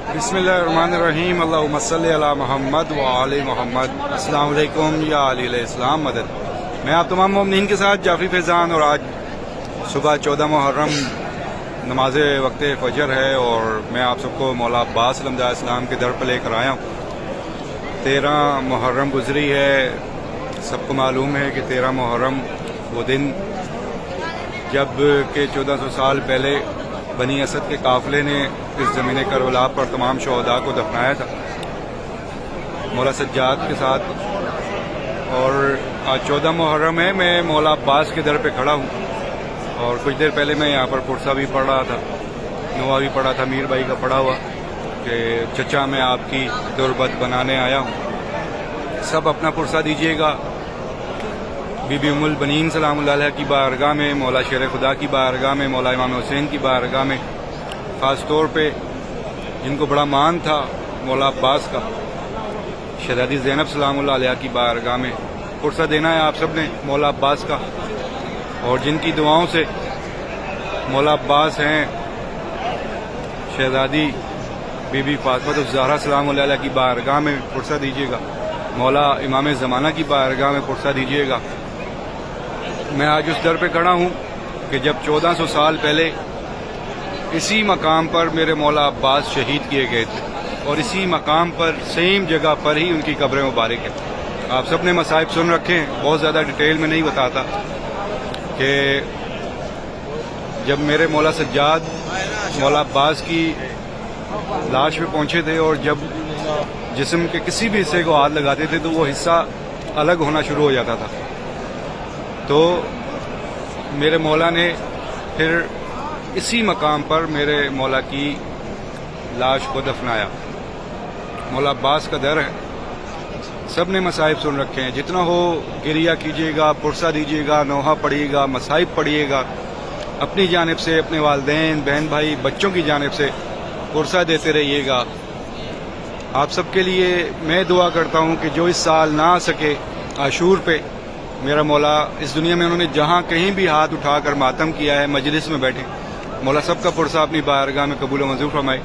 بسم اللہ الرحمن الرحیم، اللہم صلی علی محمد و آل محمد۔ السلام علیکم یا علی علیہ السلام مدد۔ میں آپ تمام مومنین کے ساتھ جعفری فیضان، اور آج صبح 14 محرم نماز وقت فجر ہے، اور میں آپ سب کو مولا عباس علیہ السلام کے در پر لے کر آیا ہوں۔ 13 محرم گزری ہے، سب کو معلوم ہے کہ 13 محرم وہ دن جب کہ 1400 سال پہلے بنی اسد کے قافلے نے اس زمین کربلا پر تمام شہداء کو دفنایا تھا مولا سجاد کے ساتھ۔ اور آج 14 محرم ہے، میں مولا عباس کے در پہ کھڑا ہوں، اور کچھ دیر پہلے میں یہاں پر پرسہ بھی پڑھ رہا تھا، نوا بھی پڑھا تھا، میر بھائی کا پڑھا ہوا کہ چچا میں آپ کی تربت بنانے آیا ہوں، سب اپنا پرسہ دیجیے گا بی بی ام البنین سلام اللہ علیہ کی بارگاہ میں، مولا شیر خدا کی بارگاہ میں، مولا امام حسین کی بارگاہ میں، خاص طور پہ جن کو بڑا مان تھا مولا عباس کا، شہزادی زینب سلام اللہ علیہ کی بارگاہ میں پرسہ دینا ہے آپ سب نے مولا عباس کا، اور جن کی دعاؤں سے مولا عباس ہیں، شہزادی بی بی فاطمہ الزہرا سلام اللہ علیہ کی بارگاہ میں پرسہ دیجیے گا، مولا امام زمانہ کی بارگاہ میں پرسہ دیجیے گا۔ میں آج اس در پہ کھڑا ہوں کہ جب 1400 سال پہلے اسی مقام پر میرے مولا عباس شہید کیے گئے تھے، اور اسی مقام پر سیم جگہ پر ہی ان کی قبر مبارک ہے۔ آپ سب نے مصائب سن رکھے ہیں، بہت زیادہ ڈیٹیل میں نہیں بتاتا کہ جب میرے مولا سجاد مولا عباس کی لاش پہ پہنچے تھے، اور جب جسم کے کسی بھی حصے کو ہاتھ لگاتے تھے تو وہ حصہ الگ ہونا شروع ہو جاتا تھا، تو میرے مولا نے پھر اسی مقام پر میرے مولا کی لاش کو دفنایا۔ مولا عباس کا در ہے، سب نے مصائب سن رکھے ہیں، جتنا ہو گریہ کیجیے گا، پرسہ دیجیے گا، نوحہ پڑھیے گا، مصائب پڑھیے گا، اپنی جانب سے، اپنے والدین، بہن بھائی، بچوں کی جانب سے پرسہ دیتے رہیے گا۔ آپ سب کے لیے میں دعا کرتا ہوں کہ جو اس سال نہ آ سکے عاشور پہ، میرا مولا اس دنیا میں انہوں نے جہاں کہیں بھی ہاتھ اٹھا کر ماتم کیا ہے، مجلس میں بیٹھے، مولا سب کا پرسہ اپنی بارگاہ میں قبول و منظور فرمائے،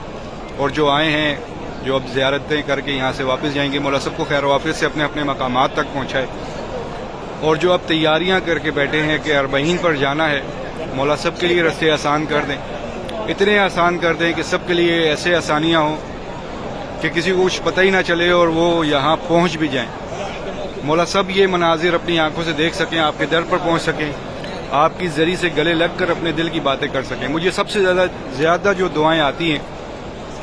اور جو آئے ہیں، جو اب زیارتیں کر کے یہاں سے واپس جائیں گے، مولا سب کو خیر و عافیت سے اپنے اپنے مقامات تک پہنچائے، اور جو اب تیاریاں کر کے بیٹھے ہیں کہ 40 پر جانا ہے، مولا سب کے لیے رستے آسان کر دیں، اتنے آسان کر دیں کہ سب کے لیے ایسے آسانیاں ہوں کہ کسی کو کچھ پتہ ہی نہ چلے اور وہ یہاں پہنچ بھی جائیں۔ مولا سب یہ مناظر اپنی آنکھوں سے دیکھ سکیں، آپ کے در پر پہنچ سکیں، آپ کی ذریعے سے گلے لگ کر اپنے دل کی باتیں کر سکیں۔ مجھے سب سے زیادہ جو دعائیں آتی ہیں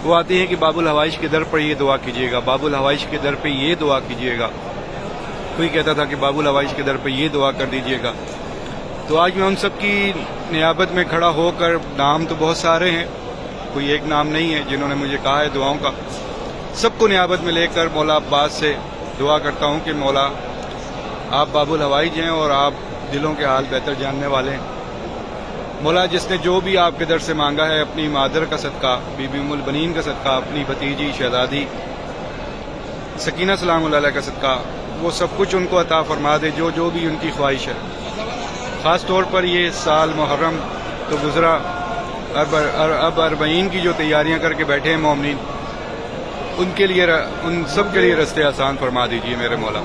وہ آتی ہیں کہ باب الحوائج کے در پر یہ دعا کیجیے گا، باب الحوائج کے در پہ یہ دعا کیجیے گا، کوئی کہتا تھا کہ باب الحوائج کے در پہ یہ دعا کر دیجیے گا۔ تو آج میں ان سب کی نیابت میں کھڑا ہو کر، نام تو بہت سارے ہیں، کوئی ایک نام نہیں ہے جنہوں نے مجھے کہا ہے دعاؤں کا، سب کو نیابت میں لے کر مولا عباس سے دعا کرتا ہوں کہ مولا آپ باب الحوائج ہیں، اور آپ دلوں کے حال بہتر جاننے والے ہیں۔ مولا جس نے جو بھی آپ کے در سے مانگا ہے، اپنی مادر کا صدقہ، بی بی ام البنین کا صدقہ، اپنی بھتیجی شہزادی سکینہ سلام اللہ علیہ کا صدقہ، وہ سب کچھ ان کو عطا فرما دے، جو بھی ان کی خواہش ہے۔ خاص طور پر یہ سال محرم تو گزرا، اب 40 کی جو تیاریاں کر کے بیٹھے ہیں مومنین، ان سب کے لیے رستے آسان فرما دیجیے میرے مولا۔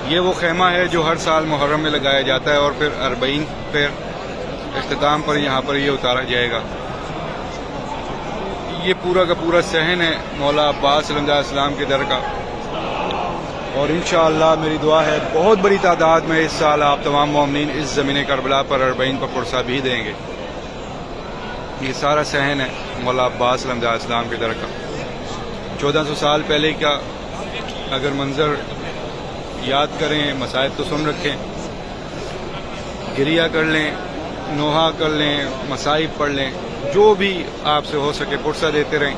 یہ وہ خیمہ ہے جو ہر سال محرم میں لگایا جاتا ہے، اور پھر 40 پھر اختتام پر یہاں پر یہ اتارا جائے گا۔ یہ پورا کا پورا صحن ہے مولا عباس علیہ السلام کے در کا، اور انشاءاللہ میری دعا ہے بہت بڑی تعداد میں اس سال آپ تمام مومنین اس زمین کربلا پر 40 پر پرسہ بھی دیں گے۔ یہ سارا صحن ہے مولا عباس علیہ السلام کے در کا۔ 1400 سال پہلے کا اگر منظر یاد کریں، مصائب تو سن رکھیں، گریہ کر لیں، نوحہ کر لیں، مصائب پڑھ لیں، جو بھی آپ سے ہو سکے پرسہ دیتے رہیں۔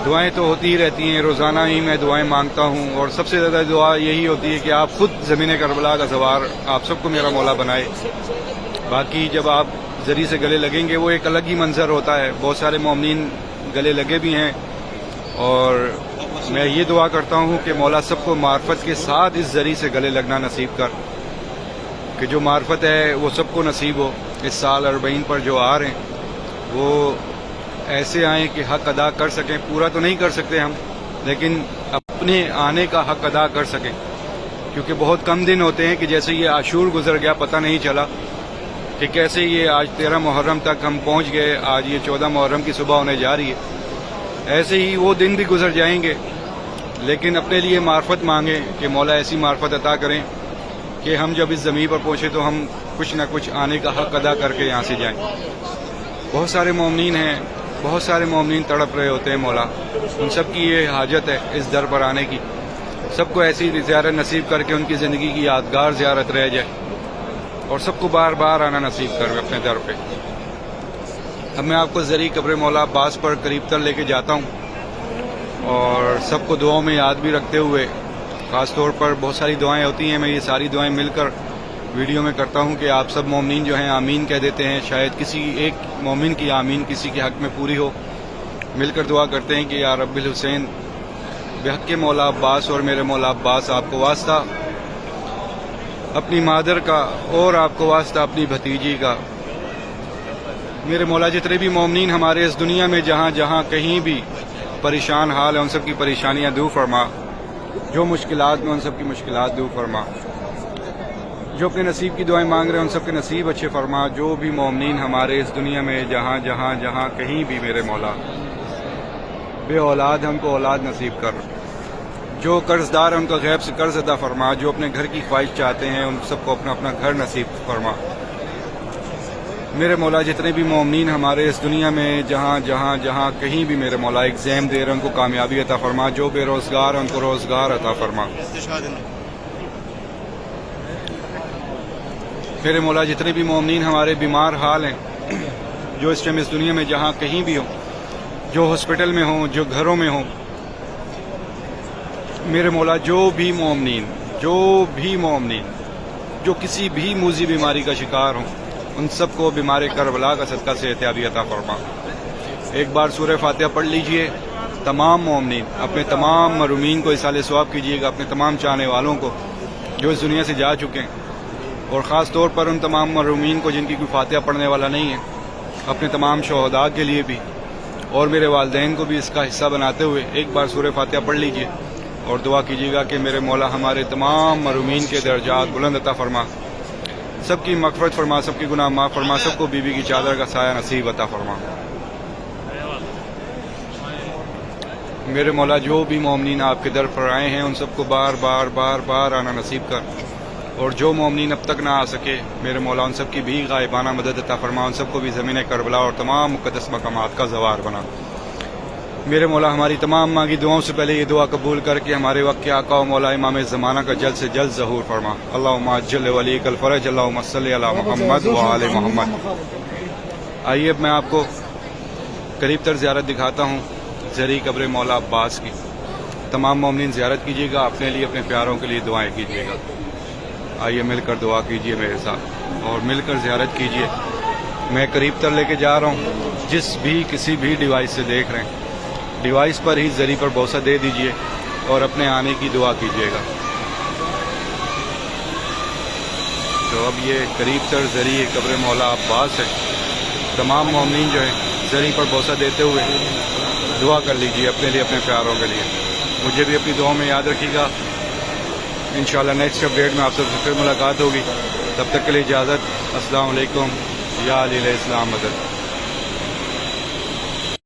دعائیں تو ہوتی ہی رہتی ہیں، روزانہ ہی میں دعائیں مانگتا ہوں، اور سب سے زیادہ دعا یہی ہوتی ہے کہ آپ خود زمین کربلا کا سوار آپ سب کو میرا مولا بنائے۔ باقی جب آپ ذریعے سے گلے لگیں گے وہ ایک الگ ہی منظر ہوتا ہے، بہت سارے مومنین گلے لگے بھی ہیں، اور میں یہ دعا کرتا ہوں کہ مولا سب کو معرفت کے ساتھ اس ذریعے سے گلے لگنا نصیب کر، کہ جو معرفت ہے وہ سب کو نصیب ہو۔ اس سال 40 پر جو آ رہے ہیں وہ ایسے آئیں کہ حق ادا کر سکیں. پورا تو نہیں کر سکتے ہم, لیکن اپنے آنے کا حق ادا کر سکیں, کیونکہ بہت کم دن ہوتے ہیں کہ جیسے یہ عاشور گزر گیا پتہ نہیں چلا کہ کیسے یہ آج 13 محرم تک ہم پہنچ گئے, آج یہ 14 محرم کی صبح ہونے جا رہی ہے. ایسے ہی وہ دن بھی گزر جائیں گے, لیکن اپنے لیے معرفت مانگیں کہ مولا ایسی معرفت عطا کریں کہ ہم جب اس زمین پر پہنچے تو ہم کچھ نہ کچھ آنے کا حق ادا کر کے یہاں سے جائیں. بہت سارے مومنین ہیں, بہت سارے مومنین تڑپ رہے ہوتے ہیں مولا, ان سب کی یہ حاجت ہے اس در پر آنے کی. سب کو ایسی زیارت نصیب کر کے ان کی زندگی کی یادگار زیارت رہ جائے, اور سب کو بار بار آنا نصیب کر اپنے در پہ. اب میں آپ کو زرعی قبر مولا عباس پر قریب تر لے کے جاتا ہوں, اور سب کو دعاؤں میں یاد بھی رکھتے ہوئے, خاص طور پر بہت ساری دعائیں ہوتی ہیں, میں یہ ساری دعائیں مل کر ویڈیو میں کرتا ہوں کہ آپ سب مومنین جو ہیں آمین کہہ دیتے ہیں. شاید کسی ایک مومن کی آمین کسی کے حق میں پوری ہو. مل کر دعا کرتے ہیں کہ یا رب الحسین بحق کے مولا عباس اور میرے مولا عباس, آپ کو واسطہ اپنی مادر کا اور آپ کو واسطہ اپنی بھتیجی کا. میرے مولا جتنے بھی مومنین ہمارے اس دنیا میں جہاں جہاں کہیں بھی پریشان حال ہیں ان سب کی پریشانیاں دور فرما, جو مشکلات میں ان سب کی مشکلات دور فرما, جو اپنے نصیب کی دعائیں مانگ رہے ہیں ان سب کے نصیب اچھے فرما. جو بھی مومنین ہمارے اس دنیا میں جہاں جہاں جہاں کہیں بھی میرے مولا بے اولاد ہم کو اولاد نصیب کر. جو قرض دار ہیں ان کا غیب سے قرض ادا فرما. جو اپنے گھر کی خواہش چاہتے ہیں ان سب کو اپنا اپنا گھر نصیب فرما. میرے مولا جتنے بھی مومنین ہمارے اس دنیا میں جہاں جہاں جہاں کہیں بھی میرے مولا ایگزام دے رہے ہیں ان کو کامیابی عطا فرما. جو بے روزگار ہیں ان کو روزگار عطا فرما. میرے مولا جتنے بھی مومنین ہمارے بیمار حال ہیں, جو اس ٹائم اس دنیا میں جہاں کہیں بھی ہوں, جو ہاسپٹل میں ہوں, جو گھروں میں ہوں, میرے مولا جو بھی مومنین جو کسی بھی موذی بیماری کا شکار ہوں ان سب کو بیمار کربلا کا صدقہ سے احتیابی عطا فرما. ایک بار سورہ فاتحہ پڑھ لیجئے. تمام مومنین اپنے تمام مرحومین کو اصال ثواب کیجیے گا, اپنے تمام چاہنے والوں کو جو اس دنیا سے جا چکے ہیں, اور خاص طور پر ان تمام مرحومین کو جن کی کوئی فاتحہ پڑھنے والا نہیں ہے, اپنے تمام شہداء کے لیے بھی اور میرے والدین کو بھی اس کا حصہ بناتے ہوئے ایک بار سورہ فاتحہ پڑھ لیجئے اور دعا کیجیے گا کہ میرے مولا ہمارے تمام مرحومین کے درجات بلند عطا فرما, سب کی مغفرت فرما, سب کی گناہ معاف فرما, سب کو بیوی کی چادر کا سایہ نصیب عطا فرما. میرے مولا جو بھی مومنین آپ کے در پر آئے ہیں ان سب کو بار بار بار بار آنا نصیب کر, اور جو مومنین اب تک نہ آ سکے میرے مولا ان سب کی بھی غائبانہ مدد عطا فرما, ان سب کو بھی زمین کربلا اور تمام مقدس مقامات کا زوار بنا. میرے مولا ہماری تمام مانگی دعاؤں سے پہلے یہ دعا قبول کر کے ہمارے وقت کے آقا و مولا امام زمانہ کا جلد سے جلد ظہور فرما. اللہم عجل ولیک الفرج, اللہم صلی علی محمد و آل محمد. آئیے اب میں آپ کو قریب تر زیارت دکھاتا ہوں زرعی قبر مولا عباس کی. تمام مومنین زیارت کیجیے گا, اپنے لیے اپنے پیاروں کے لیے دعائیں کیجیے گا. آئیے مل کر دعا کیجیے میرے ساتھ اور مل کر زیارت کیجیے. میں قریب تر لے کے جا رہا ہوں, جس بھی کسی بھی ڈیوائس سے دیکھ رہے ہیں ڈیوائس پر ہی زری پر بوسہ دے دیجئے اور اپنے آنے کی دعا کیجیے گا. تو اب یہ قریب تر زری قبر مولا عباس ہے. تمام مومنین جو ہیں زری پر بوسہ دیتے ہوئے دعا کر لیجئے اپنے لیے اپنے پیاروں کے لیے. مجھے بھی اپنی دعاؤں میں یاد رکھیے گا. انشاءاللہ نیکسٹ اپڈیٹ میں آپ سب سے پھر ملاقات ہوگی. تب تک کے لیے اجازت. السلام علیکم. یا علی الاسلام مدد.